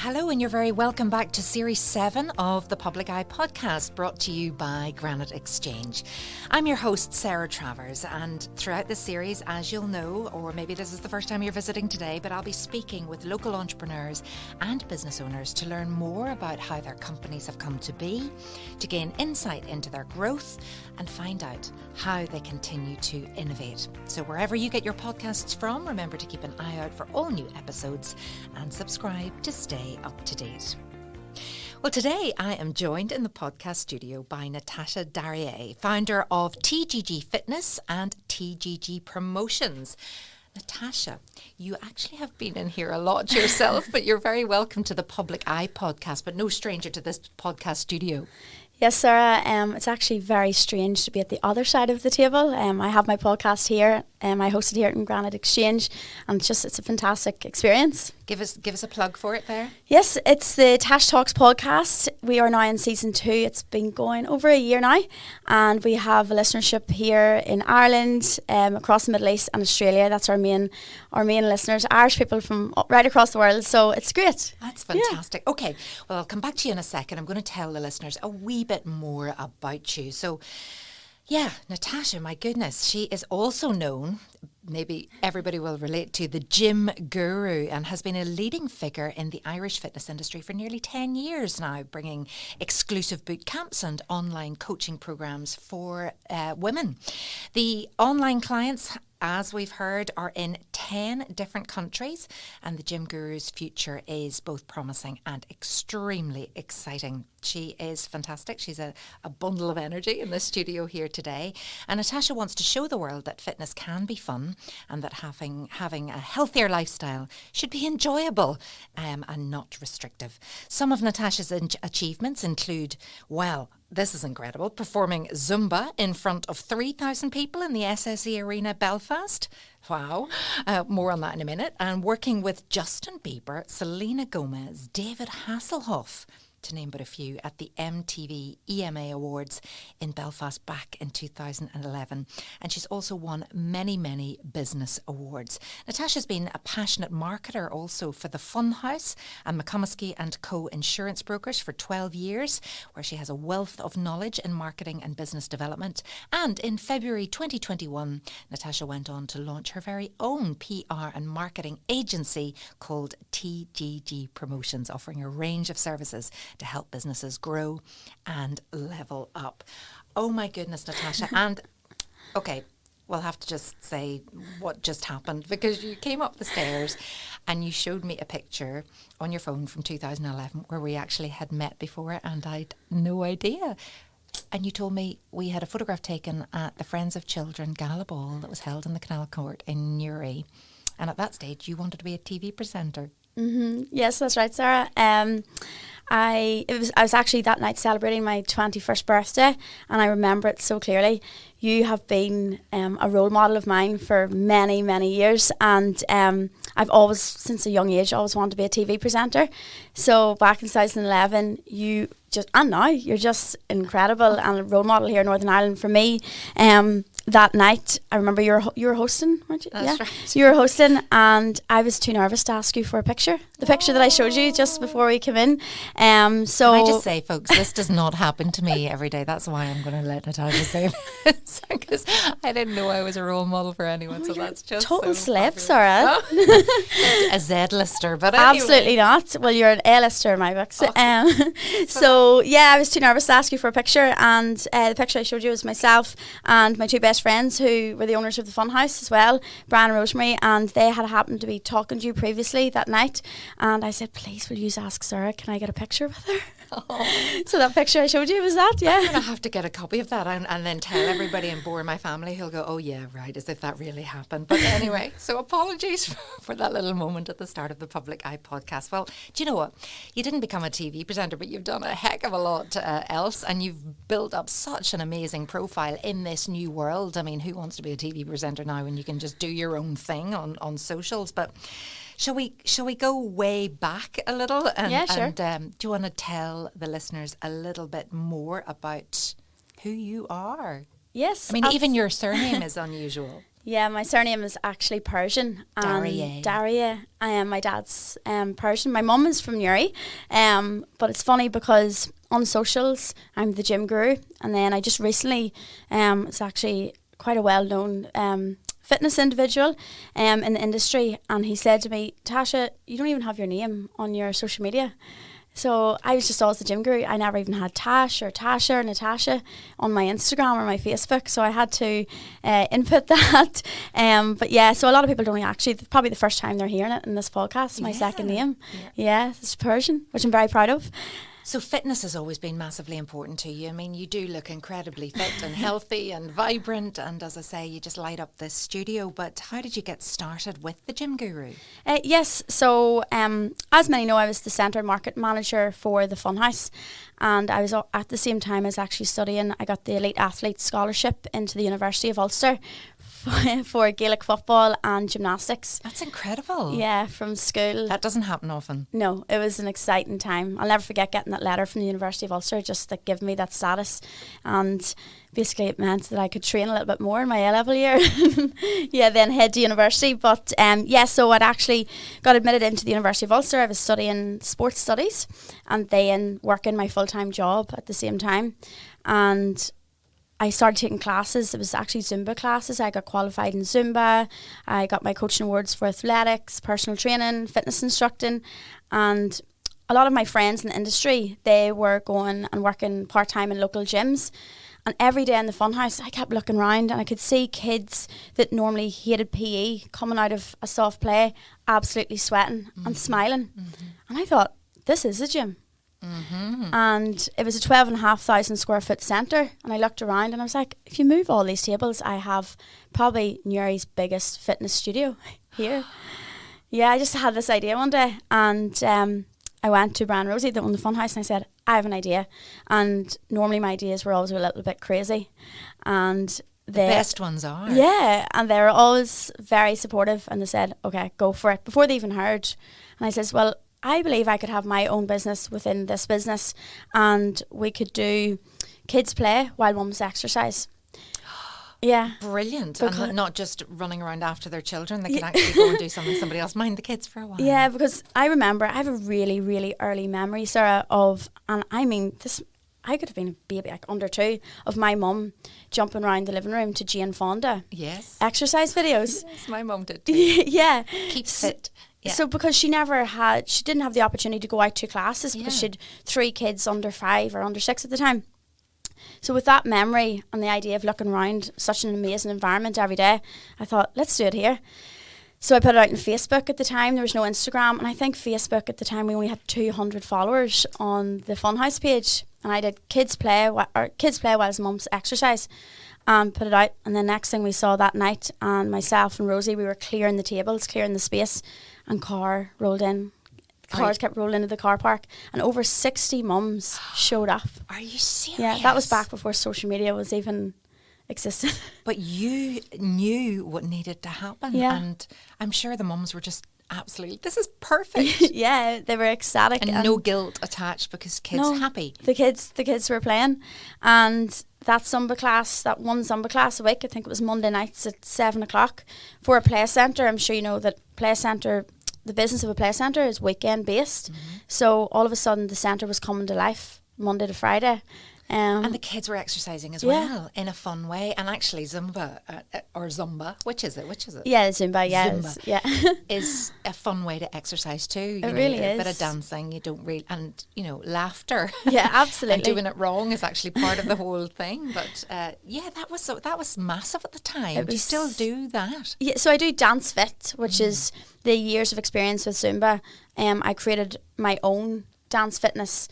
Hello, and you're very welcome back to Series 7 of the Public Eye podcast, brought to you by Granite Exchange. I'm your host, Sarah Travers, and throughout this series, as you'll know, or maybe this is the first time you're visiting today, but I'll be speaking with local entrepreneurs and business owners to learn more about how their companies have come to be, to gain insight into their growth, and find out how they continue to innovate. So wherever you get your podcasts from, remember to keep an eye out for all new episodes and subscribe to stay up to date. Well, today I am joined in the podcast studio by Natasha Daryaie, founder of TGG Fitness and TGG Promotions. Natasha, you actually have been in here a lot yourself, but you're very welcome to the Public Eye podcast, but no stranger to this podcast studio. Yes, Sarah. It's actually very strange to be at the other side of the table. I have my podcast here. I host it here in Granite Exchange, and it's a fantastic experience. Give us a plug for it there. Yes, it's the Tash Talks podcast. We are now in season 2. It's been going over a year now, and we have a listenership here in Ireland, across the Middle East and Australia. That's our main listeners, Irish people from right across the world. So it's great. That's fantastic. Yeah. Okay, well, I'll come back to you in a second. I'm going to tell the listeners a wee bit more about you. So, yeah, Natasha, my goodness, she is also known, maybe everybody will relate to, the gym guru, and has been a leading figure in the Irish fitness industry for nearly 10 years now, bringing exclusive boot camps and online coaching programs for women. The online clients, as we've heard, are in 10 different countries, and the gym guru's future is both promising and extremely exciting. She is fantastic. She's a bundle of energy in the studio here today. And Natasha wants to show the world that fitness can be fun, and that having a healthier lifestyle should be enjoyable and not restrictive. Some of Natasha's achievements include, well, this is incredible, performing Zumba in front of 3,000 people in the SSE Arena, Belfast. Wow. More on that in a minute. And working with Justin Bieber, Selena Gomez, David Hasselhoff, to name but a few, at the MTV EMA Awards in Belfast back in 2011. And she's also won many, many business awards. Natasha's been a passionate marketer also for the Funhouse and McComiskey and Co. Insurance Brokers for 12 years, where she has a wealth of knowledge in marketing and business development. And in February 2021, Natasha went on to launch her very own PR and marketing agency called TGG Promotions, offering a range of services to help businesses grow and level up. Oh my goodness, Natasha. And okay, we'll have to just say what just happened, because you came up the stairs and you showed me a picture on your phone from 2011 where we actually had met before, and I'd no idea. And you told me we had a photograph taken at the Friends of Children Gala Ball that was held in the Canal Court in Newry. And at that stage, you wanted to be a TV presenter. Mm-hmm. Yes, that's right, Sarah. I was actually that night celebrating my 21st birthday, and I remember it so clearly. You have been a role model of mine for many, many years, and I've always, since a young age, always wanted to be a TV presenter. So back in 2011, and now you're just incredible and a role model here in Northern Ireland for me. That night, I remember you were hosting, weren't you? That's right. You were hosting, and I was too nervous to ask you for a picture. The picture that I showed you just before we came in. So can I just say, folks, this does not happen to me every day. That's why I'm going to let Natasha say this, because I didn't know I was a role model for anyone. So that's just total so slip, fabulous. Sarah. A Z-lister, but anyway. Absolutely not. Well, you're an A-lister in my books. So yeah, I was too nervous to ask you for a picture, and the picture I showed you was myself and my two best friends, who were the owners of the Funhouse as well, Brian and Rosemary, and they had happened to be talking to you previously that night, and I said, please, will you ask Sarah, can I get a picture with her? Oh. So that picture I showed you was that, yeah. I'm going to have to get a copy of that and then tell everybody and bore my family who'll go, oh yeah, right, as if that really happened. But anyway, so apologies for that little moment at the start of the Public Eye podcast. Well, do you know what? You didn't become a TV presenter, but you've done a heck of a lot else, and you've built up such an amazing profile in this new world. I mean, who wants to be a TV presenter now when you can just do your own thing on socials? But shall we go way back a little? Yeah, sure. And do you want to tell the listeners a little bit more about who you are? Yes. I mean, even your surname is unusual. Yeah, my surname is actually Persian. Daryaie. Daryaie. I am my dad's Persian. My mum is from Newry. But it's funny because on socials, I'm the gym guru. And then I just recently, it's actually quite a well-known fitness individual in the industry. And he said to me, Tasha, you don't even have your name on your social media. So I was just always the gym guru. I never even had Tash or Tasha or Natasha on my Instagram or my Facebook. So I had to input that. But yeah, so a lot of people don't actually, probably the first time they're hearing it in this podcast, my second name. Yeah, it's Persian, which I'm very proud of. So fitness has always been massively important to you. I mean, you do look incredibly fit and healthy and vibrant. And as I say, you just light up this studio. But how did you get started with the Gym Guru? Yes, so as many know, I was the centre market manager for the Funhouse. And I was at the same time as actually studying, I got the Elite Athlete Scholarship into the University of Ulster for Gaelic football and gymnastics. That's incredible. Yeah, from school. That doesn't happen often. No, it was an exciting time. I'll never forget getting that letter from the University of Ulster just to give me that status. And basically it meant that I could train a little bit more in my A-level year. Yeah, then head to university. But so I'd actually got admitted into the University of Ulster. I was studying sports studies and then working my full-time job at the same time. And I started taking classes. It was actually Zumba classes. I got qualified in Zumba. I got my coaching awards for athletics, personal training, fitness instructing. And a lot of my friends in the industry, they were going and working part-time in local gyms. And every day in the Funhouse, I kept looking around and I could see kids that normally hated PE coming out of a soft play, absolutely sweating and smiling. And I thought, this is a gym. And it was a 12,500 square foot centre, and I looked around and I was like, if you move all these tables, I have probably Newry's biggest fitness studio here. Yeah, I just had this idea one day, and I went to Brian Rosie that owned the Funhouse, and I said, I have an idea. And normally my ideas were always a little bit crazy, and the best ones are. Yeah, and they were always very supportive, and they said, okay, go for it, before they even heard. And I says, well, I believe I could have my own business within this business, and we could do kids play while mums exercise. Yeah. Brilliant. And not just running around after their children. They can actually go and do something, somebody else mind the kids for a while. Yeah, because I remember, I have a really, really early memory, Sarah, and I mean, I could have been a baby, like under 2, of my mum jumping around the living room to Jane Fonda. Yes. Exercise videos. Yes, my mum did too. Yeah. Keep fit. Yeah. So because she didn't have the opportunity to go out to classes because she had 3 kids under 5 or under 6 at the time. So with that memory and the idea of looking around such an amazing environment every day, I thought, let's do it here. So I put it out on Facebook at the time. There was no Instagram. And I think Facebook at the time, we only had 200 followers on the Funhouse page. And I did kids play while mums exercise, and put it out. And the next thing we saw that night, and myself and Rosie, we were clearing the tables, clearing the space, and car rolled in. Cars kept rolling into the car park, and over 60 mums showed up. Are you serious? Yeah, that was back before social media was even existed. But you knew what needed to happen, and I'm sure the mums were just absolutely, this is perfect. Yeah, they were ecstatic, and no guilt attached because kids happy. The kids were playing, and that one Zumba class a week, I think it was Monday nights at 7:00 for a play centre. I'm sure you know that the business of a play centre is weekend based. So all of a sudden the centre was coming to life Monday to Friday. And the kids were exercising as well in a fun way. And actually Zumba, or Zumba, which is it? Yeah, Zumba, Zumba is a fun way to exercise too. It really is. A bit of dancing, you don't really, and laughter. Yeah, absolutely. And doing it wrong is actually part of the whole thing. But that was massive at the time. Do you still do that? Yeah, so I do Dance Fit, which is the years of experience with Zumba. I created my own dance fitness.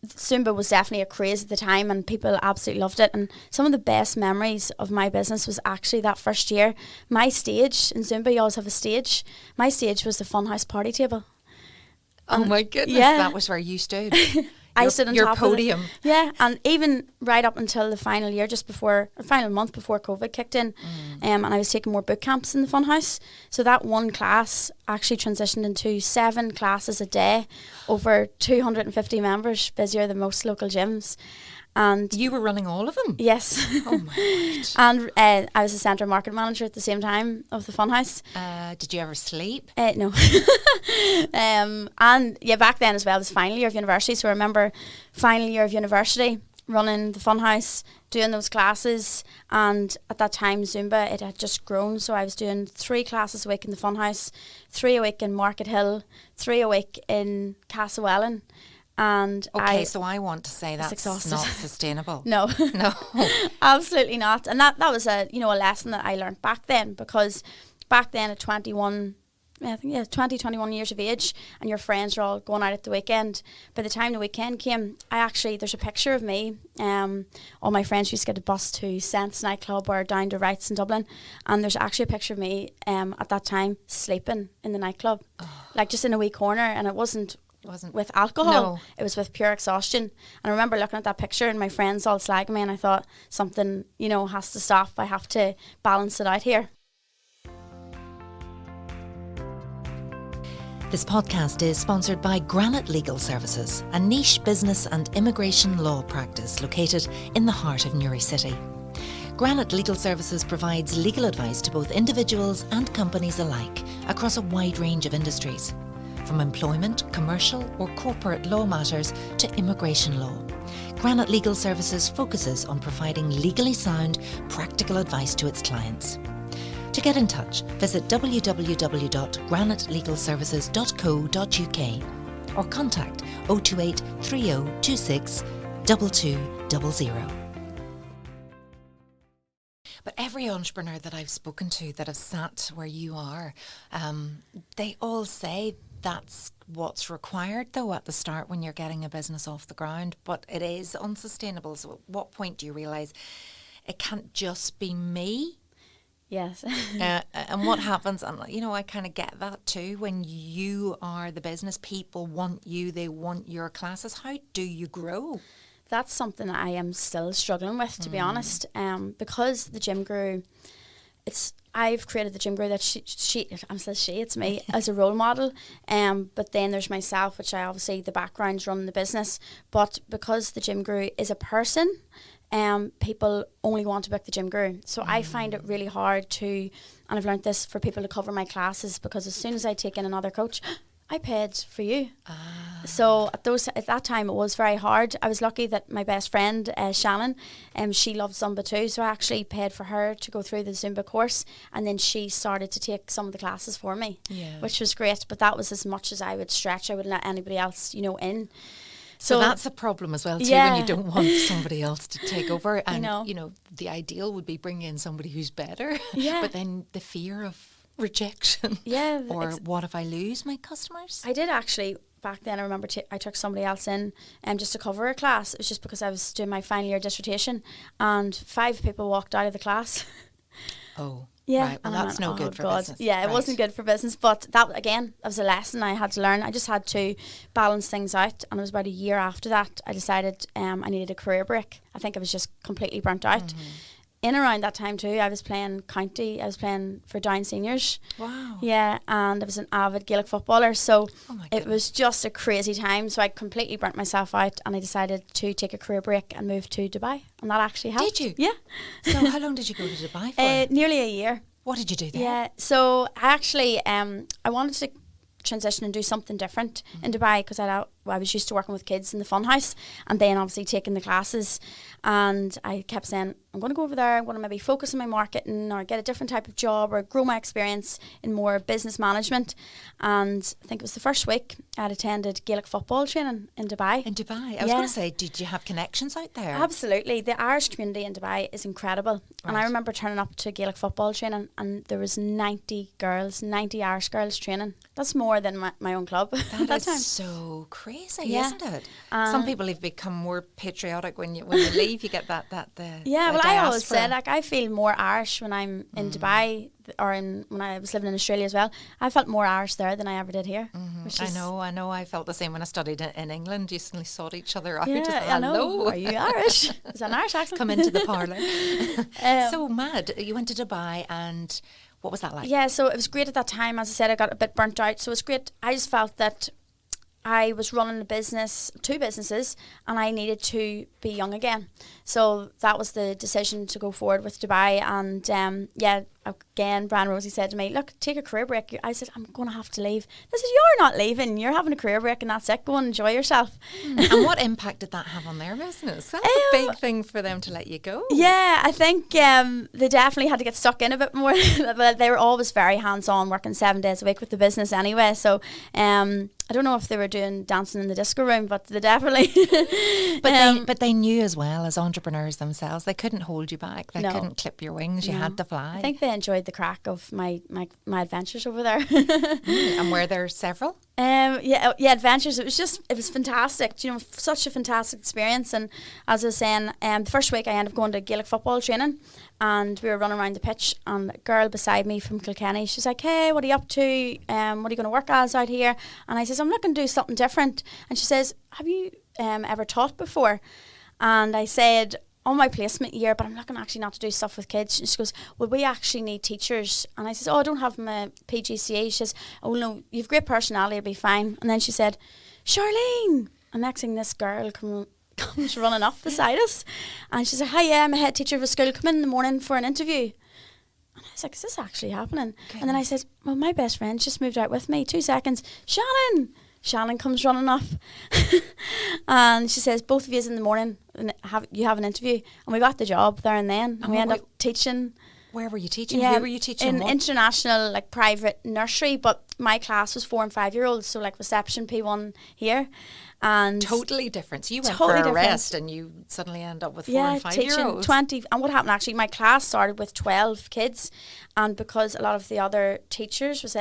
Zumba was definitely a craze at the time, and people absolutely loved it. And some of the best memories of my business was actually that first year. My stage in Zumba, you always have a stage. My stage was the Funhouse party table. Oh my goodness, that was where you stood. I stood on your top podium. Of it. Yeah, and even right up until the final year, final month before COVID kicked in, and I was taking more boot camps in the Funhouse. So that one class actually transitioned into 7 classes a day, over 250 members, busier than most local gyms. And You were running all of them? yes. Oh my word. And I was a centre market manager at the same time of the funhouse. Did you ever sleep? No. And yeah, back then as well, it was final year of university. So I remember final year of university, running the funhouse, doing those classes. And at that time, Zumba, it had just grown. So I was doing 3 classes a week in the funhouse, 3 a week in Market Hill, 3 a week in Castlewellan. And Okay, so I want to say that's exhausted. not sustainable. No. No. Absolutely not. And that was a lesson that I learned back then, because back then at 21, I think 20, 21 years of age, and your friends are all going out at the weekend. By the time the weekend came, there's a picture of me. All my friends used to get a bus to Sense nightclub or down to Wrights in Dublin, and there's actually a picture of me at that time sleeping in the nightclub, like just in a wee corner, and it wasn't with alcohol. No. It was with pure exhaustion. And I remember looking at that picture and my friends all slagging me, and I thought, something, has to stop. I have to balance it out here. This podcast is sponsored by Granite Legal Services, a niche business and immigration law practice located in the heart of Newry City. Granite Legal Services provides legal advice to both individuals and companies alike across a wide range of industries, from employment, commercial or corporate law matters to immigration law. Granite Legal Services focuses on providing legally sound, practical advice to its clients. To get in touch, visit www.granitelegalservices.co.uk or contact 028 3026 2200. But every entrepreneur that I've spoken to that have sat where you are, they all say that's what's required, though, at the start when you're getting a business off the ground. But it is unsustainable. So at what point do you realise it can't just be me? Yes. And what happens, and I kind of get that too, when you are the business, people want you, they want your classes. How do you grow? That's something that I am still struggling with, to be honest. Because the Gym Guru, I've created the Gym Guru that it's me as a role model. But then there's myself, which I obviously the background's running the business. But because the Gym Guru is a person, people only want to book the Gym Guru. So I find it really hard and I've learned this, for people to cover my classes, because as soon as I take in another coach, I paid for you. So at that time it was very hard. I was lucky that my best friend Shannon, she loved Zumba too, so I actually paid for her to go through the Zumba course, and then she started to take some of the classes for me, which was great. But that was as much as I would stretch. I wouldn't let anybody else, in. So that's a problem as well too, when you don't want somebody else to take over. And the ideal would be bringing in somebody who's better. Yeah. But then the fear of rejection. Yeah. Or what if I lose my customers? I did actually. Back then, I remember I took somebody else in just to cover a class. It was just because I was doing my final year dissertation, and 5 people walked out of the class. Oh. Yeah, right. Well, that's no good for business. Yeah, it wasn't good for business. But that was a lesson I had to learn. I just had to balance things out. And it was about a year after that I decided I needed a career break. I think I was just completely burnt out. Mm-hmm. In around that time too, I was playing county. I was playing for Down Seniors. Wow. Yeah, and I was an avid Gaelic footballer. So it was just a crazy time. So I completely burnt myself out, and I decided to take a career break and move to Dubai. And that actually helped. Did you? Yeah. So how long did you go to Dubai for? Nearly a year. What did you do there? Yeah, so I actually I wanted to transition and do something different in Dubai, because I was used to working with kids in the funhouse, and then obviously taking the classes, and I kept saying, I'm going to go over there, I'm going to maybe focus on my marketing or get a different type of job or grow my experience in more business management. And I think it was the first week I'd attended Gaelic football training in Dubai. In Dubai? I was going to say, did you have connections out there? Absolutely. The Irish community in Dubai is incredible. Right. And I remember turning up to Gaelic football training, and there was 90 Irish girls training. That's more than my own club. That is time. So crazy, isn't it? Some people have become more patriotic when you leave. You get that I always said, like, I feel more Irish when I'm in Dubai, or when I was living in Australia as well. I felt more Irish there than I ever did here. Mm-hmm. I know. I felt the same when I studied in England. You suddenly sought each other out. Yeah, I know. Are you Irish? Is that an Irish accent? Come into the parlour. So mad. You went to Dubai, and what was that like? Yeah, so it was great at that time. As I said, I got a bit burnt out. So it was great. I just felt that I was running two businesses, and I needed to be young again. So that was the decision to go forward with Dubai. And again, Brian Rosie said to me, look, take a career break. I said, I'm going to have to leave. They said, you're not leaving. You're having a career break and that's it. Go and enjoy yourself. And what impact did that have on their business? That's a big thing for them to let you go. Yeah, I think they definitely had to get stuck in a bit more. But they were always very hands-on, working 7 days a week with the business anyway. So I don't know if they were doing dancing in the disco room, but they definitely. But they knew as well, as entrepreneurs themselves, they couldn't hold you back. They couldn't clip your wings. You had to fly. I think they enjoyed the crack of my adventures over there. And were there several? Adventures. It was fantastic. You know, such a fantastic experience. And as I was saying, the first week I ended up going to Gaelic football training, and we were running around the pitch, and a girl beside me from Kilkenny, she's like, hey, what are you up to? What are you going to work as out here? And I says, I'm looking to do something different. And she says, have you ever taught before? And I said, on my placement year, but I'm looking actually not to do stuff with kids. And she goes, well, we actually need teachers. And I says, I don't have my PGCE. She says, oh no, you've great personality, it'll be fine. And then she said, Charlene. And next thing, this girl comes running up beside us. And she said, hi, yeah, I'm a head teacher of a school. Come in the morning for an interview. And I was like, is this actually happening? Okay. And then I said, well, my best friend just moved out with me. 2 seconds. Shannon comes running up. And she says, both of you in the morning, you have an interview. And we got the job there and then. And we ended up teaching. Where were you teaching? Who were you teaching? In international, private nursery. But my class was 4 and 5 year olds. So reception P1 here. And totally different. So you went totally for a rest and you suddenly end up with 4 and 5 year olds. 20. And what happened actually, my class started with 12 kids. And because a lot of the other teachers was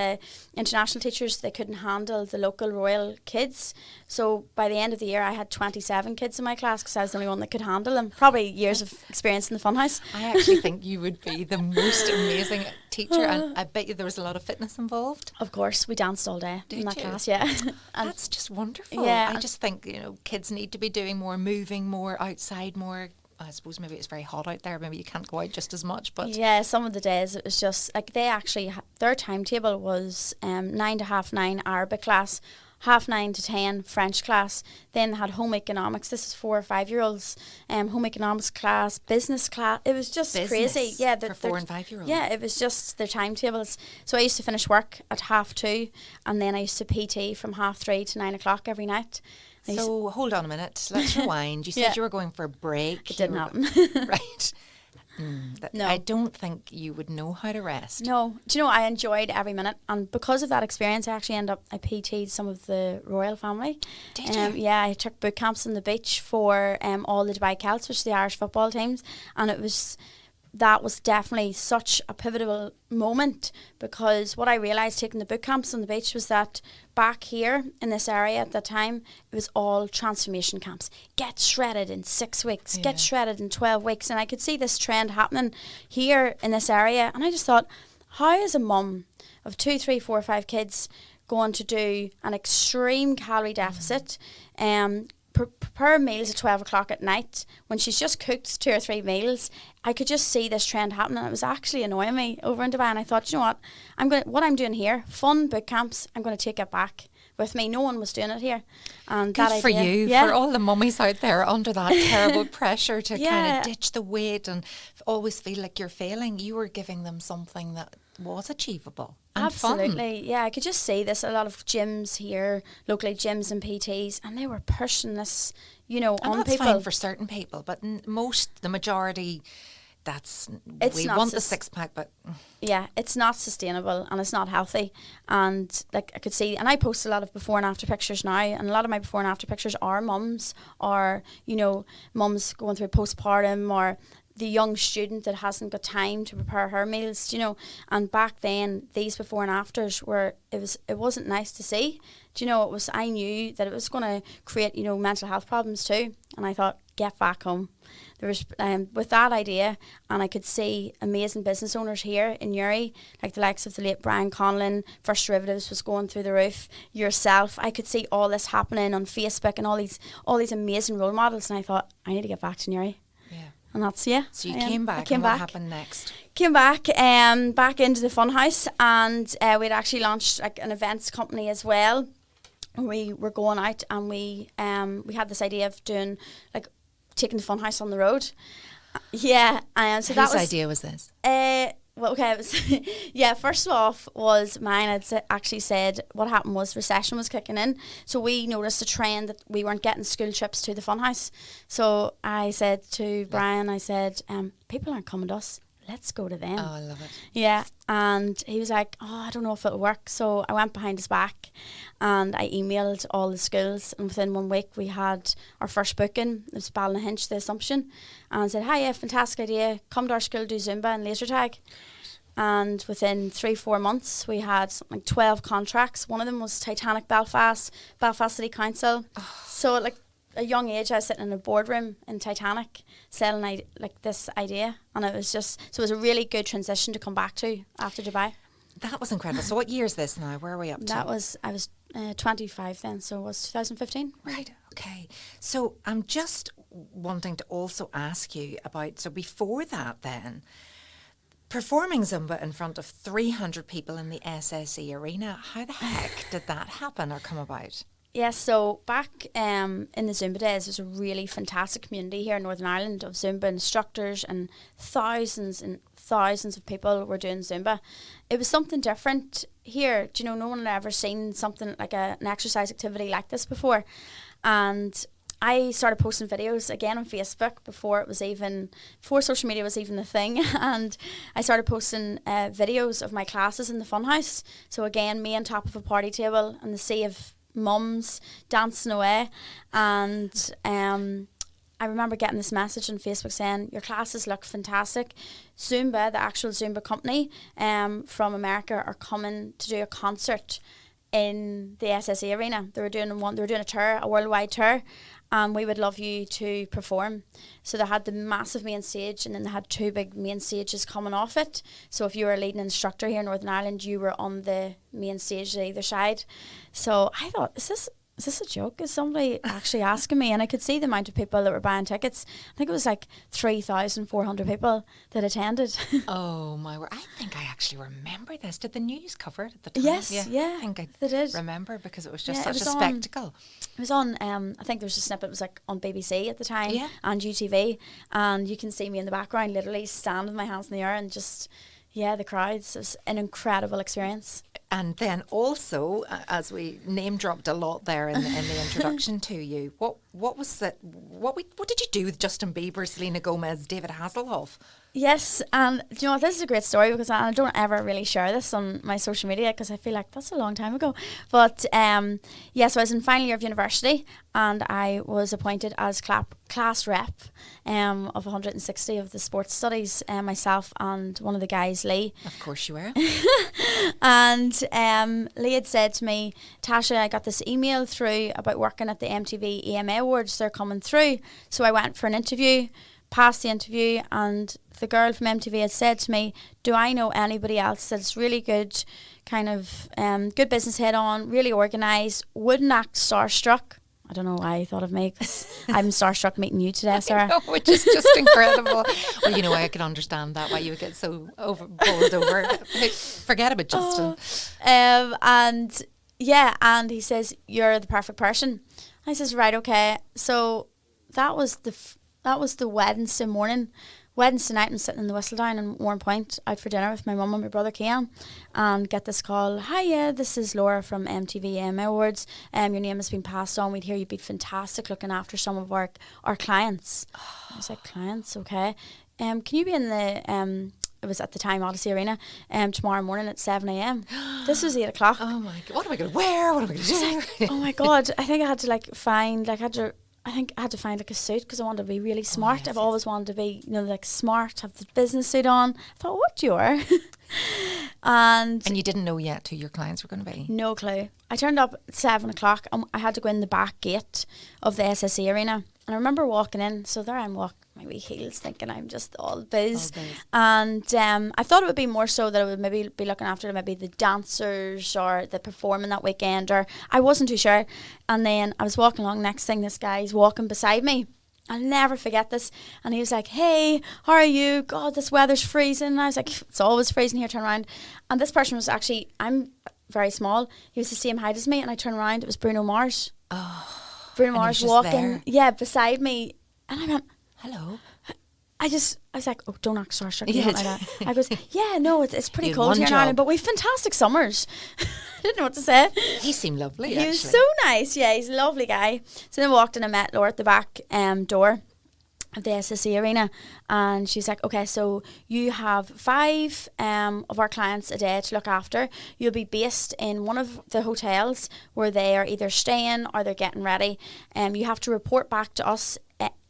international teachers, they couldn't handle the local royal kids. So by the end of the year, I had 27 kids in my class because I was the only one that could handle them. Probably years of experience in the funhouse. I actually think you would be the most amazing teacher, and I bet you there was a lot of fitness involved. Of course, we danced all day in that class, yeah. And that's just wonderful. Yeah, I just think, kids need to be doing more, moving more, outside more. I suppose maybe it's very hot out there. Maybe you can't go out just as much. But yeah, some of the days it was just they actually their timetable was 9 to half 9 Arabic class, 9:30 to 10 French class. Then they had home economics. This is 4 or 5 year olds. Home economics class, business class. It was just crazy. Yeah, for 4 and 5 year olds. Yeah, it was just their timetables. So I used to finish work at 2:30, and then I used to PT from 3:30 to 9 o'clock every night. So hold on a minute. Let's rewind. You said you were going for a break. It didn't happen. Right. No. I don't think you would know how to rest. No. Do you know, I enjoyed every minute. And because of that experience, I actually I PT'd some of the royal family. Did you? Yeah, I took boot camps on the beach for all the Dubai Celts, which are the Irish football teams. And that was definitely such a pivotal moment, because what I realised taking the boot camps on the beach was that back here in this area at that time, it was all transformation camps. Get shredded in 6 weeks, get shredded in 12 weeks. And I could see this trend happening here in this area. And I just thought, how is a mum of 2, 3, 4, 5 kids going to do an extreme calorie deficit, prepare meals at 12 o'clock at night when she's just cooked 2 or 3 meals? I could just see this trend happening. It was actually annoying me over in Dubai, and I thought, you know what, what I'm doing here, fun boot camps, I'm going to take it back with me. No one was doing it here. And good that for idea, you, for all the mummies out there under that terrible pressure to kind of ditch the weight and always feel like you're failing. You were giving them something that was achievable and absolutely fun. Yeah, I could just see this. A lot of gyms here locally, gyms and PTs, and they were pushing this, and on that's people. Fine for certain people, but the majority, we want the six pack, but yeah, it's not sustainable and it's not healthy. And I could see, and I post a lot of before and after pictures now, and a lot of my before and after pictures are mums, or mums going through postpartum, or the young student that hasn't got time to prepare her meals, and back then these before and afters it wasn't nice to see. I knew that it was going to create, mental health problems too, and I thought, get back home. There was with that idea, and I could see amazing business owners here in Uri, like the likes of the late Brian Conlon. First Derivatives was going through the roof. Yourself, I could see all this happening on Facebook and all these amazing role models, and I thought, I need to get back to Uri. And that's, So you came back, and what happened next? Came back back into the funhouse, and we'd actually launched an events company as well. we were going out, and we had this idea of doing, like, taking the funhouse on the road. Yeah, and so Whose idea was this? Well, okay, it was first off was mine. Actually said what happened was recession was kicking in, so we noticed a trend that we weren't getting school trips to the funhouse. So I said to Brian, I said, people aren't coming to us. Let's go to them. Oh, I love it. Yeah, and he was like, I don't know if it'll work. So I went behind his back and I emailed all the schools, and within 1 week we had our first booking. It was Ballynahinch, the Assumption, and said, hi, yeah, fantastic idea, come to our school, do Zumba and laser tag. And within 3-4 months we had something like 12 contracts. One of them was Titanic Belfast City Council. So like, a young age, I was sitting in a boardroom in Titanic selling this idea, and it was a really good transition to come back to after Dubai. That was incredible. So what year is this now? Where are we up to? I was 25 then, so it was 2015. Right, okay. So I'm just wanting to also ask you about, so before that then, performing Zumba in front of 300 people in the SSE arena, how the heck did that happen or come about? Yes, so back in the Zumba days, there's a really fantastic community here in Northern Ireland of Zumba instructors, and thousands of people were doing Zumba. It was something different here. Do you know, no one had ever seen something like an exercise activity like this before. And I started posting videos again on Facebook before social media was even a thing. And I started posting videos of my classes in the funhouse. So again, me on top of a party table and the sea of mums dancing away, and I remember getting this message on Facebook saying, your classes look fantastic. Zumba, the actual Zumba company from America, are coming to do a concert in the SSE arena. They were doing a tour, a worldwide tour, and we would love you to perform. So they had the massive main stage, and then they had 2 big main stages coming off it. So if you were a leading instructor here in Northern Ireland, you were on the main stage at either side. So I thought, is this a joke? Is somebody actually asking me? And I could see the amount of people that were buying tickets. I think it was like 3,400 people that attended. Oh my word. I think I actually remember this. Did the news cover it at the time? Yes, yeah, I think I they did. remember, because it was just such a spectacle. It was on, I think there was a snippet, it was like on BBC at the time, Yeah. and UTV, and you can see me in the background literally standing with my hands in the air and just, the crowds. It was an incredible experience. And then also, as we name dropped a lot there in the introduction to you, what was it? What did you do with Justin Bieber, Selena Gomez, David Hasselhoff? Yes, and do you know what, this is a great story, because I don't ever really share this on my social media because I feel like that's a long time ago. But so I was in final year of university, and I was appointed as class rep of 160 of the sports studies, myself and one of the guys, Lee. Of course you were. And Lee had said to me, Tasha, I got this email through about working at the MTV EMA Awards. They're coming through. So I went for an interview, passed the interview, and the girl from MTV had said to me, do I know anybody else that's really good, kind of good business head on, really organised, wouldn't act starstruck? I don't know why I thought of me, because I'm starstruck meeting you today, Sarah. I know, which is just incredible. Well, you know, I can understand that, why you would get so bowled over. Forget about Justin. And he says, you're the perfect person. I says, right, okay. So that was the Wednesday morning. Wednesday night, I'm sitting in the Whistledown in Warren Point out for dinner with my mum and my brother Cian, and get this call. Hi, this is Laura from MTV EMA Awards. Your name has been passed on. We'd hear you'd be fantastic looking after some of our clients. I was like, clients, okay. Can you be in the it was at the time Odyssey Arena tomorrow morning at 7 a.m. This was 8 o'clock. Oh my God, what am I going to wear? What am I going to do? Oh my God, I think I had to find like a suit, because I wanted to be really smart. Yes, I've always wanted to be, like smart, have the business suit on. I thought, what you are? And you didn't know yet who your clients were going to be? No clue. I turned up at 7 o'clock, and I had to go in the back gate of the SSE arena. And I remember walking in, so there I'm walking my wee heels, thinking I'm just all biz. And I thought it would be more so that I would maybe be looking after maybe the dancers or the performing that weekend, or I wasn't too sure. And then I was walking along, next thing this guy's walking beside me. I'll never forget this. And he was like, hey, how are you? God, this weather's freezing. And I was like, it's always freezing here, turn around. And this person was actually, I'm very small. He was the same height as me, and I turned around. It was Bruno Mars. Bruno And he was Mars just walking, there. beside me, and I went. Hello. I was like, oh, don't act starstruck. Yeah. Like that. I goes, yeah, no, it's pretty You had cold one here in job. Ireland, but we've fantastic summers. I didn't know what to say. He seemed lovely, He actually. was so nice. Yeah, he's a lovely guy. So then I walked in and met Laura at the back door of the SSE arena, and she's like, okay, so you have 5 of our clients a day to look after. You'll be based in one of the hotels where they are either staying or they're getting ready. You have to report back to us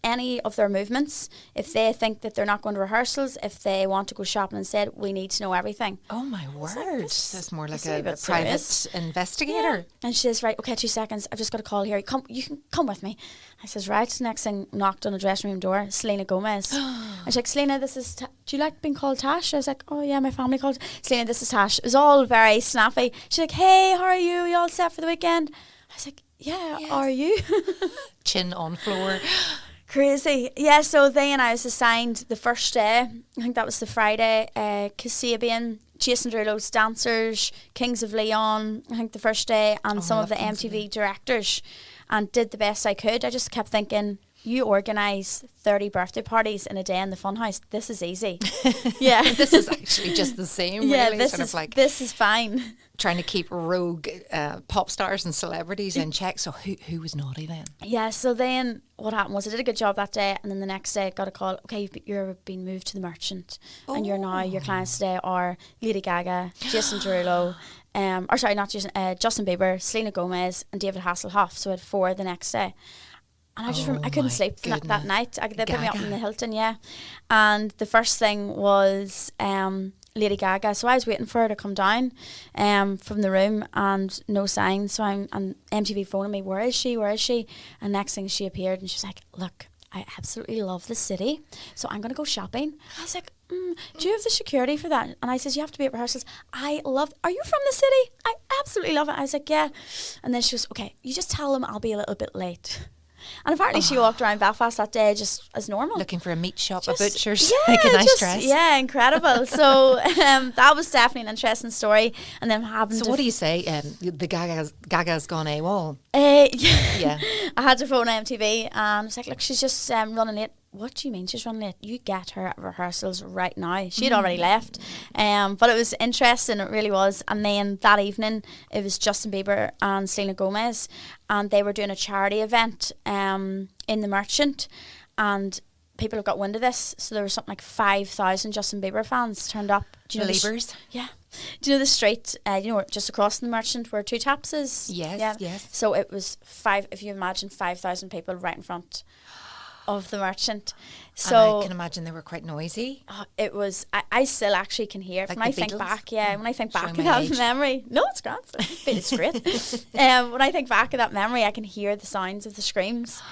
any of their movements. If they think that they're not going to rehearsals, if they want to go shopping instead, we need to know everything. Oh my word. this That's more like is a a bit private serious. investigator. And she says, right, okay, 2 seconds. I've just got a call here. You can come with me. I says, right. Next thing, knocked on the dressing room door. Selena Gomez. And she's like, Selena, this is. Do you like being called Tash? I was like, oh yeah, my family called Selena. This is Tash. It was all very snappy. She's like, hey, how are you? Are you all set for the weekend? I was like, yeah. Yes. Are you? Chin on floor. Crazy. Yeah, so then I was assigned the first day, I think that was the Friday, Kasabian, Jason Derulo's dancers, Kings of Leon, I think the first day, and some I of the love Kings of MTV Leon. directors, and did the best I could. I just kept thinking, you organise 30 birthday parties in a day in the funhouse. This is easy. Yeah. This is actually just the same, yeah, really. this Sort is of like this is fine. trying to keep rogue pop stars and celebrities in check. So who was naughty then? Yeah, so then what happened was I did a good job that day, and then the next day I got a call, okay, you're being moved to the Merchant, and you're now, your clients today are Lady Gaga, Jason Derulo, or sorry, not Jason, Justin Bieber, Selena Gomez, and David Hasselhoff. So I had 4 the next day. And I just I Oh couldn't my sleep that goodness. night. They put me up Gaga. in the Hilton, yeah. And the first thing was Lady Gaga. So I was waiting for her to come down from the room, and no sign. So and MTV phoning me, where is she? Where is she? And next thing she appeared, and she was like, look, I absolutely love the city, so I'm going to go shopping. I was like, do you have the security for that? And I says, you have to be at rehearsals. Are you from the city? I absolutely love it. I was like, yeah. And then she was, okay, you just tell them I'll be a little bit late. And apparently she walked around Belfast that day just as normal. Looking for a meat shop, Just- a butcher's, yeah, like a nice just- dress. Yeah, incredible. So that was definitely an interesting story. And then having So to what do you say? The Gaga's gone AWOL. yeah. I had to phone MTV, and I was like, look, she's just running late. What do you mean she's running late? You get her at rehearsals right now. She had already left. But it was interesting, it really was. And then that evening, it was Justin Bieber and Selena Gomez, and they were doing a charity event in the Merchant, and people have got wind of this. So there was something like 5,000 Justin Bieber fans turned up. Do you know the Believers. yeah. Do you know the street, just across from the Merchant where Two Taps is? Yes, Yeah. yes. So it was if you imagine 5,000 people right in front of the Merchant. So And I can imagine they were quite noisy. it was, I still actually can hear, Like when I the think Beatles? back, when I think Showing back my of that age. memory. No, it's grand. It's great. When I think back of that memory, I can hear the sounds of the screams.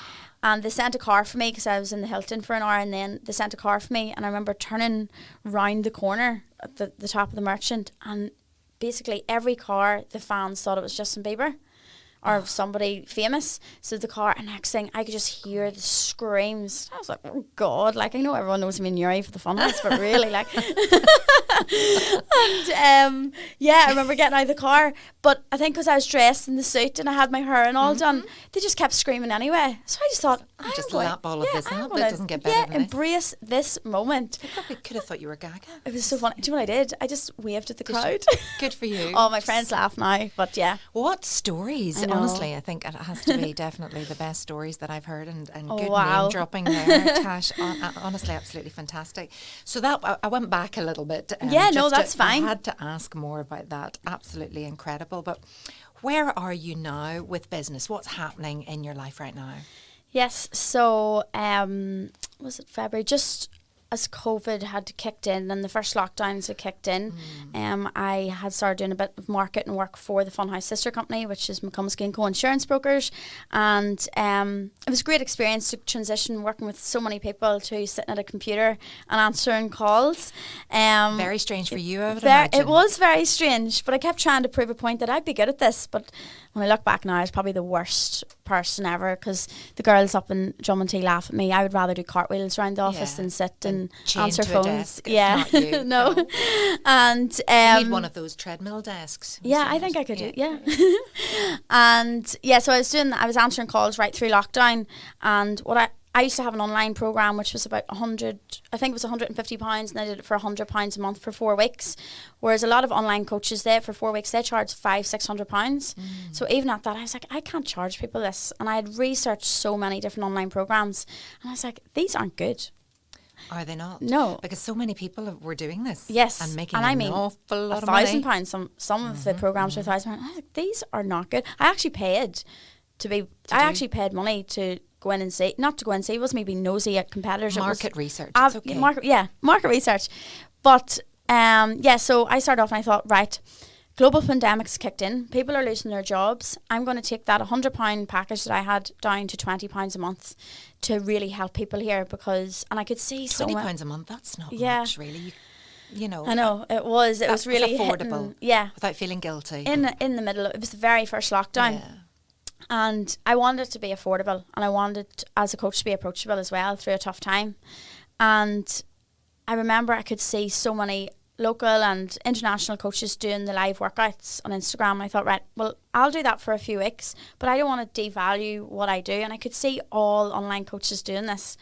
And they sent a car for me because I was in the Hilton for an hour, and then they sent a car for me, and I remember turning round the corner at the top of the Merchant, and basically every car, the fans thought it was Justin Bieber or somebody famous. So the car, and next thing I could just hear the screams. I was like, oh God, like I know everyone knows me in Uri for the funhouse, but really like and I remember getting out of the car, but I think because I was dressed in the suit and I had my hair and all done, they just kept screaming anyway. So I just thought, I'm just going, lap all of this I'm up. gonna, It doesn't get better than this. embrace this moment. I probably could have thought you were Gaga. It was so funny. Do you know what I did? I just waved at the crowd. Good for you. All my friends laugh now, but yeah. What stories? I know. Honestly, I think it has to be definitely the best stories that I've heard, and Oh, good wow. name dropping there, Tash. Honestly, absolutely fantastic. So that I went back a little bit. Yeah, no, just that's fine. I had to ask more about that. Absolutely incredible. But where are you now with business? What's happening in your life right now? Yes, so was it February? Just as COVID had kicked in and the first lockdowns had kicked in, I had started doing a bit of marketing work for the Funhouse sister company, which is McCombs & Co Insurance Brokers, and it was a great experience to transition working with so many people to sitting at a computer and answering calls. Very strange for you, I would imagine. It was very strange, but I kept trying to prove a point that I'd be good at this. But when I look back now, I was probably the worst person ever, because the girls up in Drummondty laugh at me. I would rather do cartwheels around the office than sit and and Chained answer to a phones. desk, it's Yeah, not you. no. No. And You need one of those treadmill desks. yeah, I think I could do. Yeah, and yeah, so I was answering calls right through lockdown, and I used to have an online program which was about 100, I think it was £150, and I did it for £100 a month for 4 weeks. Whereas a lot of online coaches there for 4 weeks, they charge £500-600. So even at that, I was like, I can't charge people this. And I had researched so many different online programs, and I was like, these aren't good. Are they not? No. Because so many people were doing this. Yes. And making and I an mean, awful lot of money. £1,000. Some of the programs were £1,000. I was like, these are not good. I actually paid actually paid money to go in and see, not to go in and see, it wasn't me being nosy at competitors. Market research. It's okay. Market research. But so I started off and I thought, right, global pandemic's kicked in. People are losing their jobs. I'm going to take that £100 package that I had down to £20 a month to really help people here, and I could see £20 a month, that's not much really. You know, I know it was really affordable. Hitting, without feeling guilty. In the middle, it was the very first lockdown. Yeah. And I wanted it to be affordable, and I wanted, as a coach, to be approachable as well through a tough time. And I remember I could see so many local and international coaches doing the live workouts on Instagram. And I thought, right, well, I'll do that for a few weeks, but I don't want to devalue what I do. And I could see all online coaches doing this.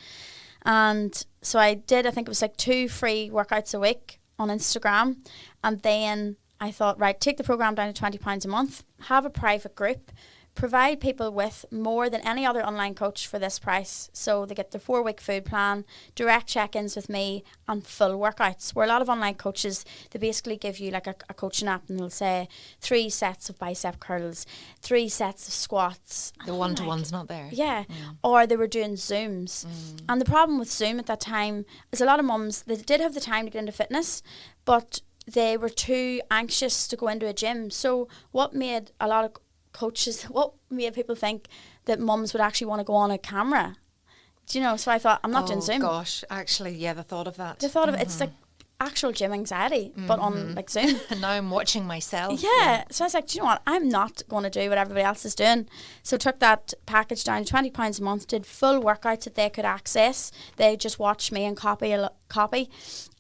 And so I did, I think it was like 2 free workouts a week on Instagram. And then I thought, right, take the program down to £20 a month, have a private group, provide people with more than any other online coach for this price. So they get the 4-week food plan, direct check-ins with me, and full workouts. Where a lot of online coaches, they basically give you like a coaching app, and they'll say 3 sets of bicep curls, 3 sets of squats. The one-to-one's not there. Yeah. Or they were doing Zooms. And the problem with Zoom at that time is a lot of mums, they did have the time to get into fitness, but they were too anxious to go into a gym. So what made a lot of what made people think that mums would actually want to go on a camera? Do you know? So I thought, I'm not doing Zoom. Oh gosh, actually, yeah, the thought of that. The thought of it's like actual gym anxiety, but on like Zoom. And now I'm watching myself. Yeah. So I was like, do you know what? I'm not going to do what everybody else is doing. So took that package down to £20 a month, did full workouts that they could access. They just watched me and copy.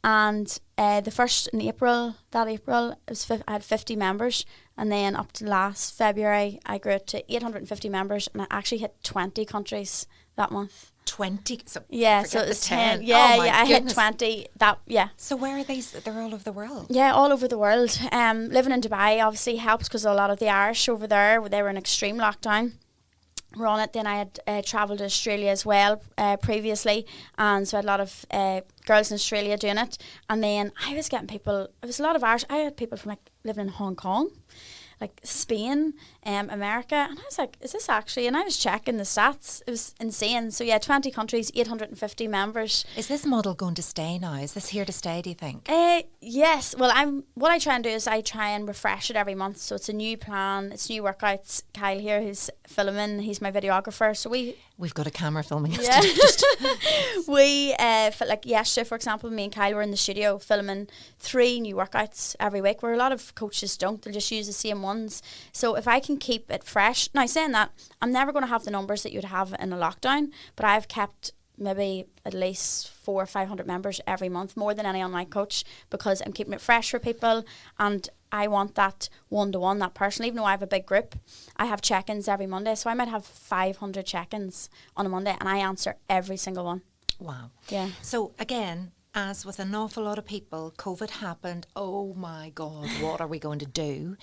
And the first in April, it was I had 50 members. And then up to last February, I grew it to 850 members, and I actually hit 20 countries that month. 20? So yeah, so it was 10. Yeah, I hit 20. So where are these? They're all over the world? Yeah, all over the world. Living in Dubai obviously helps, because a lot of the Irish over there, they were in extreme lockdown. We're on it. Then I had travelled to Australia as well previously, and so I had a lot of girls in Australia doing it. And then I was getting people, it was a lot of Irish. I had people from like living in Hong Kong, like Spain, America, and I was like, is this actually? And I was checking the stats. It was insane. So yeah, 20 countries, 850 members. Is this model going to stay now? Is this here to stay, do you think? Yes. Well, what I try and do is I try and refresh it every month. So it's a new plan, it's new workouts. Kyle here, who's filming, he's my videographer. So we've got a camera filming us. Yeah. We like yesterday, for example, me and Kyle were in the studio filming 3 new workouts every week, where a lot of coaches don't. They'll just use the same ones. So if I can keep it fresh, now saying that, I'm never going to have the numbers that you'd have in a lockdown, but I've kept maybe at least 400 or 500 members every month, more than any online coach, because I'm keeping it fresh for people, and I want that one-to-one, that person. Even though I have a big group, I have check-ins every Monday, so I might have 500 check-ins on a Monday, and I answer every single one. Wow. Yeah. So again, as with an awful lot of people, COVID happened. Oh my God, what are we going to do?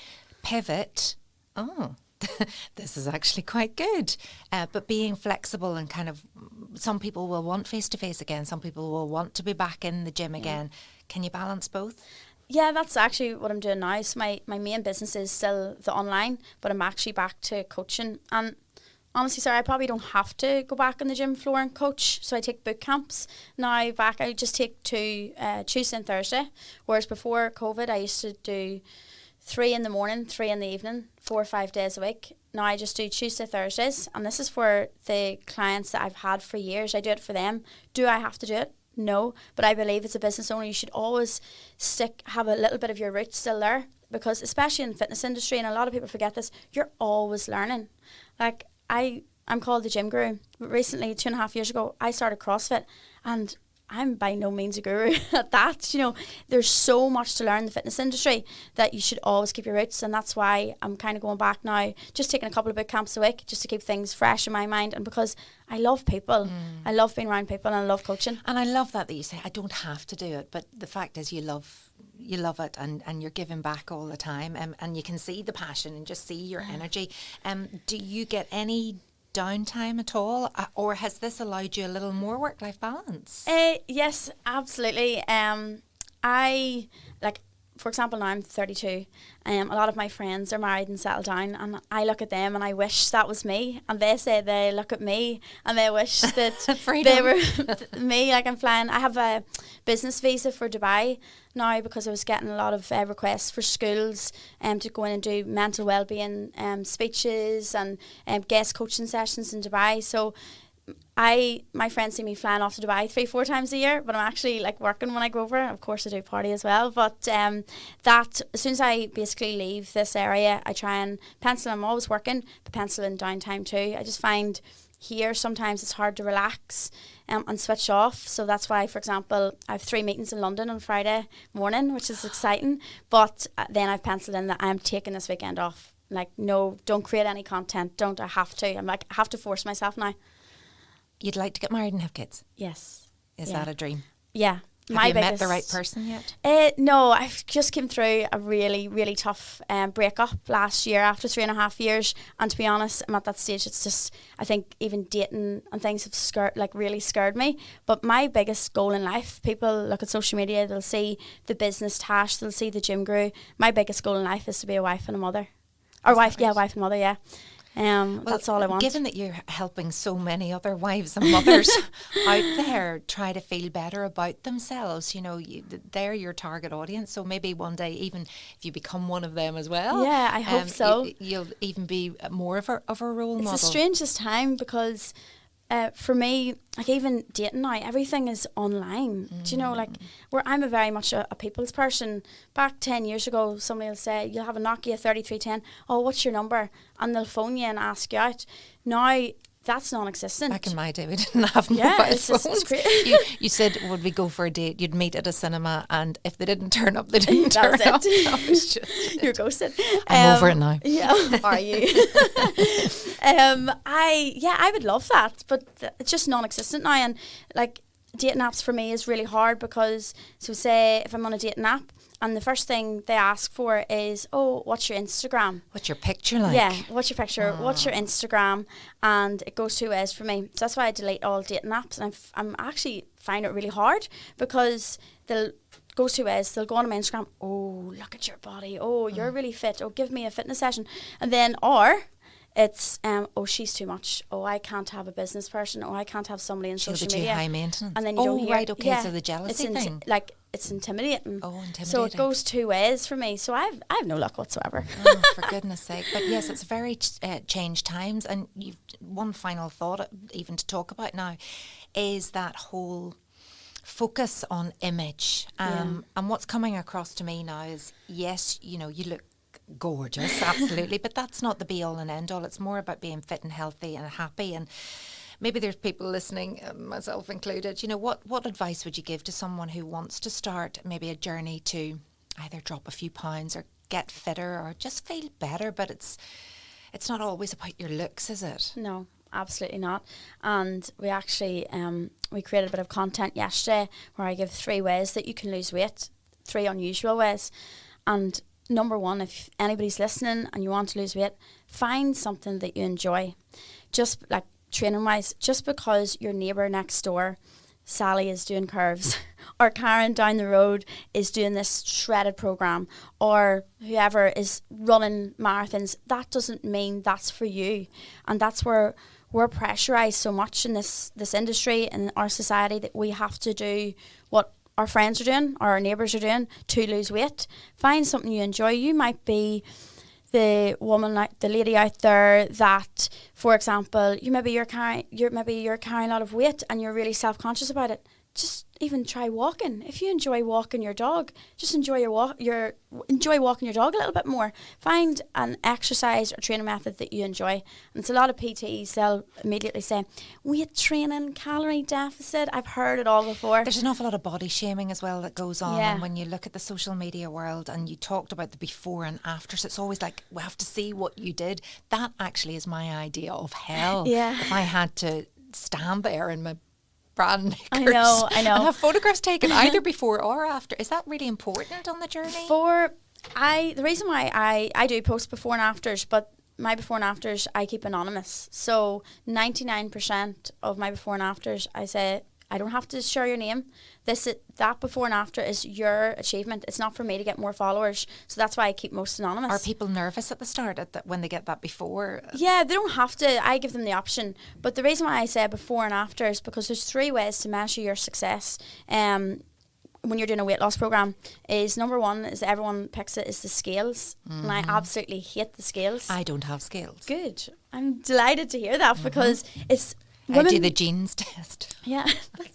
Pivot. Oh, this is actually quite good. But being flexible and kind of, some people will want face-to-face again. Some people will want to be back in the gym again. Can you balance both? Yeah, that's actually what I'm doing now. So my main business is still the online, but I'm actually back to coaching. And honestly, Sarah, I probably don't have to go back on the gym floor and coach. So I take boot camps. Now I just take 2 Tuesday and Thursday. Whereas before COVID, I used to do 3 in the morning, 3 in the evening, 4 or 5 days a week. Now I just do Tuesday, Thursdays. And this is for the clients that I've had for years. I do it for them. Do I have to do it? No, but I believe as a business owner, you should always have a little bit of your roots still there, because especially in the fitness industry, and a lot of people forget this, you're always learning. Like I'm called the gym guru, but recently 2.5 years ago, I started CrossFit, and I'm by no means a guru at that. You know, there's so much to learn in the fitness industry that you should always keep your roots, and that's why I'm kind of going back now, just taking a couple of boot camps a week just to keep things fresh in my mind, and because I love people. I love being around people and I love coaching. And I love that you say, I don't have to do it, but the fact is you love it, and you're giving back all the time, and you can see the passion and just see your energy. Do you get any downtime at all, or has this allowed you a little more work-life balance? Yes, absolutely. I like, for example, now I'm 32. A lot of my friends are married and settled down, and I look at them and I wish that was me, and they say they look at me and they wish that they were me. Like, I'm flying. I have a business visa for Dubai now because I was getting a lot of requests for schools to go in and do mental wellbeing speeches and guest coaching sessions in Dubai. So my friends see me flying off to Dubai 3-4 times a year, but I'm actually like working when I go over. Of course I do party as well, but that as soon as I basically leave this area, I try and pencil. I'm always working, but pencil in downtime too. I just find here sometimes it's hard to relax and switch off. So that's why, for example, I have 3 meetings in London on Friday morning, which is exciting, but then I've penciled in that I'm taking this weekend off. Like, no, don't create any content, don't. I have to. I'm like, I have to force myself now. You'd like to get married and have kids? Yes. Is that a dream? Yeah. Have you met the right person yet? No, I've just came through a really, really tough breakup last year after 3.5 years. And to be honest, I'm at that stage. It's just, I think even dating and things have really scared me. But my biggest goal in life, people look at social media, they'll see the business Tash, they'll see the gym guru. My biggest goal in life is to be a wife and a mother. Wife and mother, yeah. Well, that's all I want. Given that you're helping so many other wives and mothers out there try to feel better about themselves, you know, they're your target audience. So maybe one day, even if you become one of them as well, yeah, I hope so. You'll even be more of a role model. It's the strangest time because for me, like even dating now, everything is online. Do you know, like, where I'm a very much a people's person. Back 10 years ago, somebody will say, you'll have a Nokia 3310. Oh, what's your number? And they'll phone you and ask you out. Now, that's non-existent. Back in my day, we didn't have mobile phones. It's great. you said, would we go for a date? You'd meet at a cinema, and if they didn't turn up, they didn't turn up. That was just You're ghosted. I'm over it now. Yeah, are you? I would love that, but it's just non-existent now. And like, dating apps for me is really hard because, so say if I'm on a dating app, and the first thing they ask for is, oh, what's your Instagram? What's your picture like? Yeah, what's your picture? What's your Instagram? And it goes 2 ways for me. So that's why I delete all dating apps. And I'm actually find it really hard because they'll go 2 ways. They'll go on my Instagram. Oh, look at your body. Oh, you're really fit. Oh, give me a fitness session. And then, or it's, oh, she's too much. Oh, I can't have a business person. Oh, I can't have somebody in social media. She'll be too high maintenance. And then you don't hear. Right, okay, so the jealousy thing. It's intimidating. Oh, intimidating. So it goes 2 ways for me. So I have no luck whatsoever. Oh, for goodness sake. But yes, it's very changed times. And you've one final thought even to talk about now is that whole focus on image. And what's coming across to me now is, yes, you know, you look gorgeous, absolutely, but that's not the be all and end all. It's more about being fit and healthy and happy. And maybe there's people listening, myself included, you know, what advice would you give to someone who wants to start maybe a journey to either drop a few pounds or get fitter or just feel better? But it's not always about your looks, is it? No, absolutely not. And we actually we created a bit of content yesterday where I give 3 ways that you can lose weight, 3 unusual ways. And number 1, if anybody's listening and you want to lose weight, find something that you enjoy. Just like training wise, just because your neighbour next door, Sally, is doing curves or Karen down the road is doing this shredded program or whoever is running marathons, that doesn't mean that's for you. And that's where we're pressurised so much in this industry and our society that we have to do what our friends are doing or our neighbours are doing to lose weight. Find something you enjoy. You might be the woman, like the lady out there that, for example, you're carrying a lot of weight and you're really self-conscious about it. just even try walking. If you enjoy walking your dog, just enjoy enjoy walking your dog a little bit more. Find an exercise or training method that you enjoy. And it's a lot of PTs, they'll immediately say, weight training, calorie deficit. I've heard it all before. There's an awful lot of body shaming as well that goes on. Yeah. And when you look at the social media world and you talked about the before and after, so it's always like, we have to see what you did. That actually is my idea of hell. Yeah. If I had to stand there in my brand knickers I know. and have photographs taken either before or after. Is that really important on the journey? The reason why I do post before and afters, but my before and afters I keep anonymous. So 99% of my before and afters, I say, I don't have to share your name. That before and after is your achievement. It's not for me to get more followers. So that's why I keep most anonymous. Are people nervous at the start when they get that before? Yeah, they don't have to. I give them the option. But the reason why I say before and after is because there's 3 ways to measure your success. When you're doing a weight loss program, is number 1 is everyone picks it is the scales, and I absolutely hate the scales. I don't have scales. Good. I'm delighted to hear that because it's. I do the genes test. Yeah,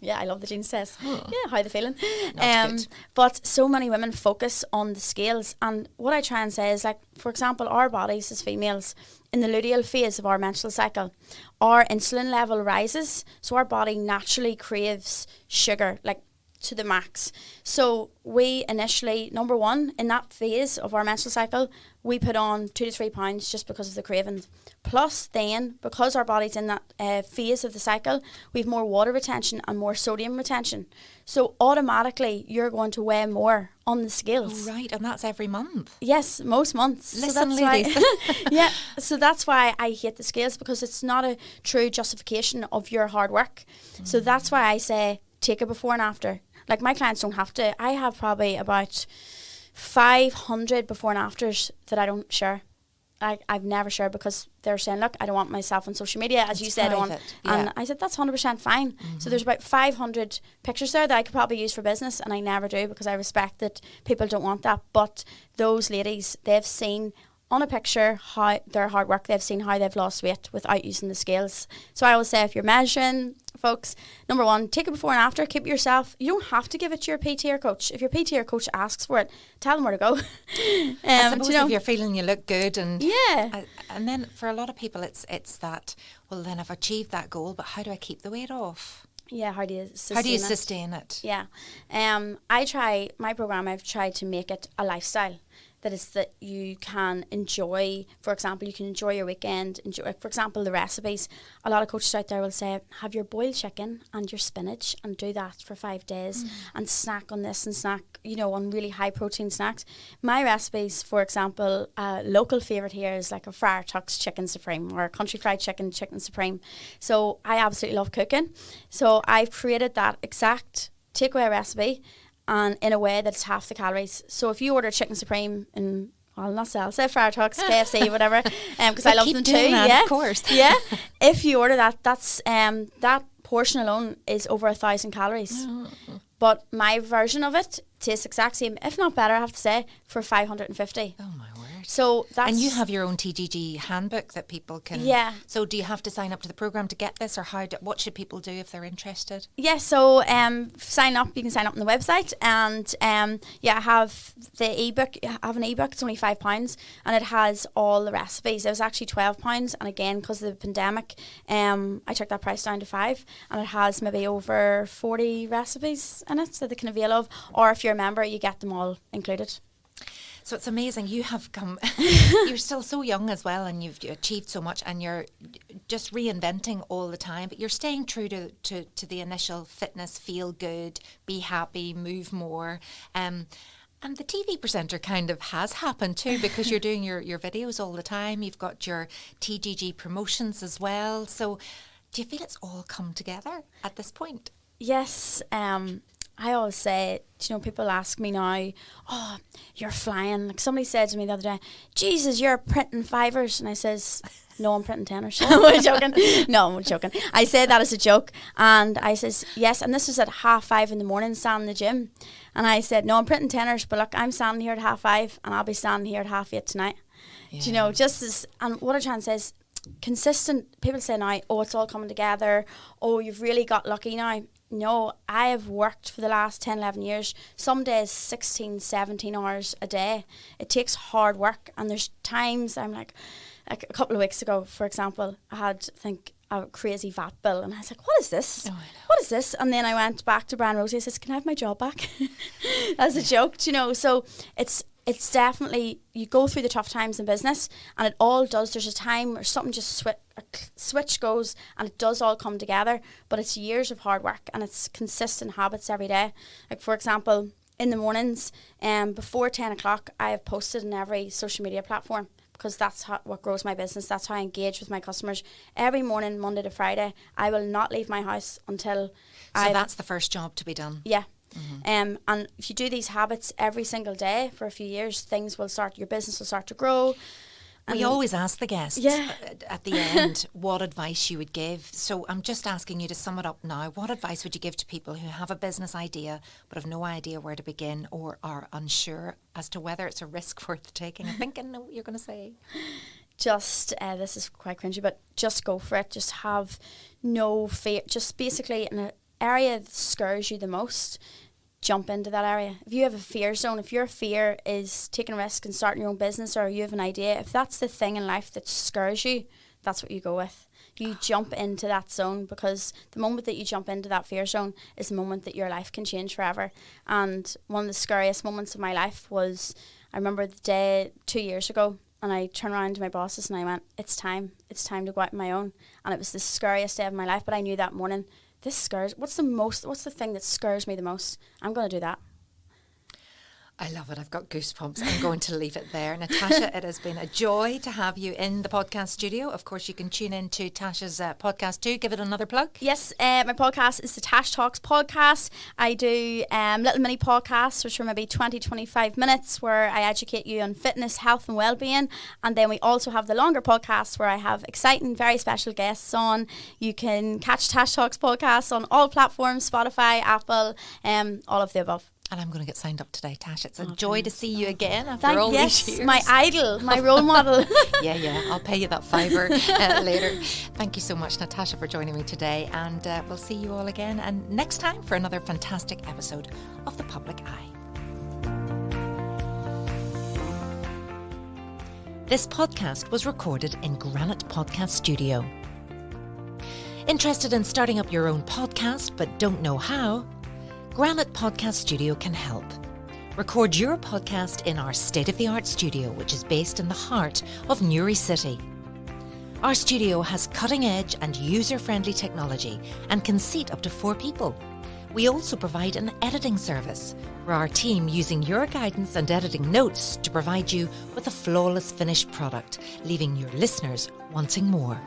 yeah, I love the genes test. Yeah, how they feeling? Good. But so many women focus on the scales, and what I try and say is, like, for example, our bodies as females, in the luteal phase of our menstrual cycle, our insulin level rises, so our body naturally craves sugar, like, to the max. So we initially, number 1, in that phase of our menstrual cycle, we put on 2 to 3 pounds just because of the cravings. Plus then, because our body's in that phase of the cycle, we have more water retention and more sodium retention. So automatically you're going to weigh more on the scales. Oh, right, and that's every month. Yes, most months. Listen, so that's ladies. Why yeah, so that's why I hate the scales, because it's not a true justification of your hard work. So that's why I say take a before and after. Like, my clients don't have to. I have probably about 500 before and afters that I don't share. I've never shared because they're saying, look, I don't want myself on social media, as you said, on. And I said, that's 100% fine. So there's about 500 pictures there that I could probably use for business, and I never do because I respect that people don't want that. But those ladies, they've seen on a picture how their hard work, they've seen how they've lost weight without using the scales. So I always say, if you're measuring, folks, number 1, take a before and after, keep it yourself. You don't have to give it to your PT or coach. If your PT or coach asks for it, tell them where to go. I suppose if you're feeling you look good, and yeah, and then for a lot of people it's that, well, then I've achieved that goal, but how do I keep the weight off? Yeah, how do you sustain it? Yeah. My program, I've tried to make it a lifestyle. That is that you can enjoy. For example, you can enjoy your weekend. Enjoy, for example, the recipes. A lot of coaches out there will say, have your boiled chicken and your spinach and do that for 5 days and snack on this and snack, on really high protein snacks. My recipes, for example, local favourite here is like a Friar Tuck's chicken supreme or a country fried chicken supreme. So I absolutely love cooking. So I've created that exact takeaway recipe, and in a way that's half the calories. So if you order chicken supreme I'll not say Friar Tuck's, KFC, whatever, because I love them too. Of course. Yeah. If you order that, that's that portion alone is over 1,000 calories. But my version of it tastes exact same, if not better, I have to say, for 550. Oh my word. So that's... And you have your own TGG handbook that people can... Yeah. So do you have to sign up to the programme to get this, or what should people do if they're interested? Yeah, so sign up. You can sign up on the website, and I have the ebook. I have an ebook. It's only £5, and it has all the recipes. It was actually £12, and again, because of the pandemic, I took that price down to £5, and it has maybe over 40 recipes in it that they can avail of. Or if you're a member, you get them all included. So it's amazing. You have come, you're still so young as well, and you've achieved so much, and you're just reinventing all the time, but you're staying true to the initial fitness, feel good, be happy, move more. And the TV presenter kind of has happened too, because you're doing your videos all the time. You've got your TGG promotions as well. So do you feel it's all come together at this point? Yes. I always say, people ask me now, oh, you're flying. Like, somebody said to me the other day, Jesus, you're printing fivers. And I says, no, I'm printing tenors. I'm joking. No, I'm joking. I say that as a joke. And I says, yes. And this was at 5:30 in the morning, standing in the gym. And I said, no, I'm printing tenors. But look, I'm standing here at 5:30, and I'll be standing here at 8:30 tonight. Yeah. Just as, and what I try and say is, consistent. People say now, oh, it's all coming together. Oh, you've really got lucky now. No, I have worked for the last 10, 11 years, some days 16, 17 hours a day. It takes hard work, and there's times I'm like a couple of weeks ago, for example, I had, I think, a crazy VAT bill, and I was like, what is this? Oh, I know. What is this? And then I went back to Brian Rosie and says, can I have my job back? As a joke, you know. So it's definitely, you go through the tough times in business, and it all does. There's a time where something just switch goes, and it does all come together. But it's years of hard work, and it's consistent habits every day. Like, for example, in the mornings, before 10 o'clock, I have posted in every social media platform, because that's what grows my business. That's how I engage with my customers. Every morning, Monday to Friday, I will not leave my house until So that's the first job to be done. Yeah. And if you do these habits every single day for a few years, your business will start to grow. We always ask the guests at the end what advice you would give. So I'm just asking you to sum it up now. What advice would you give to people who have a business idea but have no idea where to begin, or are unsure as to whether it's a risk worth taking? I think I know what you're going to say. Just, this is quite cringy, but just go for it. Just have no fear. Just basically in an area that scares you the most, jump into that area. If you have a fear zone, if your fear is taking a risk and starting your own business, or you have an idea, if that's the thing in life that scares you, that's what you go with. You jump into that zone, because the moment that you jump into that fear zone is the moment that your life can change forever. And one of the scariest moments of my life was, I remember the day 2 years ago, and I turned around to my bosses and I went, it's time to go out on my own. And it was the scariest day of my life, but I knew that morning, what's the thing that scares me the most? I'm going to do that. I love it. I've got goosebumps. I'm going to leave it there. Natasha, it has been a joy to have you in the podcast studio. Of course, you can tune in to Tasha's podcast too. Give it another plug. Yes, my podcast is the Tash Talks podcast. I do little mini podcasts, which are maybe 20, 25 minutes, where I educate you on fitness, health and well-being. And then we also have the longer podcasts where I have exciting, very special guests on. You can catch Tash Talks podcast on all platforms, Spotify, Apple, all of the above. And I'm going to get signed up today, Tash. It's a joy to see you again after all these years. My idol, my role model. Yeah. I'll pay you that $5 later. Thank you so much, Natasha, for joining me today. And we'll see you all again and next time for another fantastic episode of The Public Eye. This podcast was recorded in Granite Podcast Studio. Interested in starting up your own podcast but don't know how? Granite Podcast Studio can help. Record your podcast in our state-of-the-art studio, which is based in the heart of Newry City. Our studio has cutting-edge and user-friendly technology and can seat up to 4 people. We also provide an editing service, where our team using your guidance and editing notes to provide you with a flawless finished product, leaving your listeners wanting more.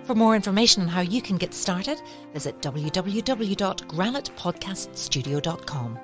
For more information on how you can get started, visit www.granitepodcaststudio.com.